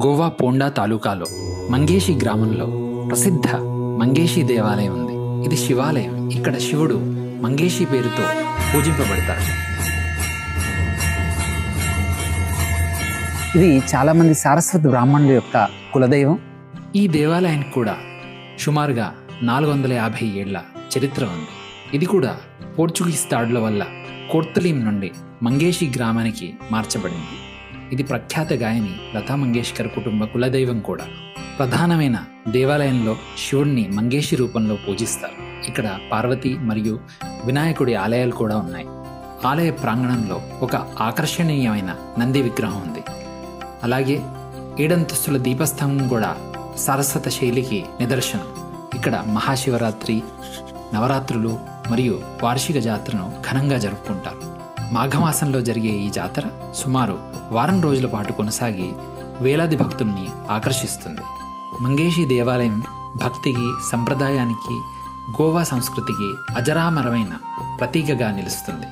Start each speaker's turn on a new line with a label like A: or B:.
A: గోవా పోండా తాలూకాలో మంగేషి గ్రామంలో ప్రసిద్ధ మంగేషి దేవాలయం ఉంది. ఇది శివాలయం. ఇక్కడ శివుడు మంగేషి పేరుతో పూజింపబడతాడు.
B: ఇది చాలామంది సారస్వత బ్రాహ్మణుల యొక్క కులదైవం.
A: ఈ దేవాలయానికి కూడా సుమారుగా 450 ఏళ్ల చరిత్ర ఉంది. ఇది కూడా పోర్చుగీస్ దాడుల వల్ల కోర్తలీం నుండి మంగేషి గ్రామానికి మార్చబడింది. ఇది ప్రఖ్యాత గాయని లతా మంగేష్కర్ కుటుంబ కులదైవం కూడా. ప్రధానమైన దేవాలయంలో శివుడిని మంగేషి రూపంలో పూజిస్తారు. ఇక్కడ పార్వతి మరియు వినాయకుడి ఆలయాలు కూడా ఉన్నాయి. ఆలయ ప్రాంగణంలో ఒక ఆకర్షణీయమైన నంది విగ్రహం ఉంది. అలాగే 7 అంతస్తుల దీపస్తంభం కూడా సారస్వత శైలికి నిదర్శనం. ఇక్కడ మహాశివరాత్రి, నవరాత్రులు మరియు వార్షిక జాతరను ఘనంగా జరుపుకుంటారు. మాఘమాసంలో జరిగే ఈ జాతర సుమారు వారం రోజుల పాటు కొనసాగి వేలాది భక్తుల్ని ఆకర్షిస్తుంది. మంగేషి దేవాలయం భక్తికి, సంప్రదాయానికి, గోవా సంస్కృతికి అజరామరమైన ప్రతీకగా నిలుస్తుంది.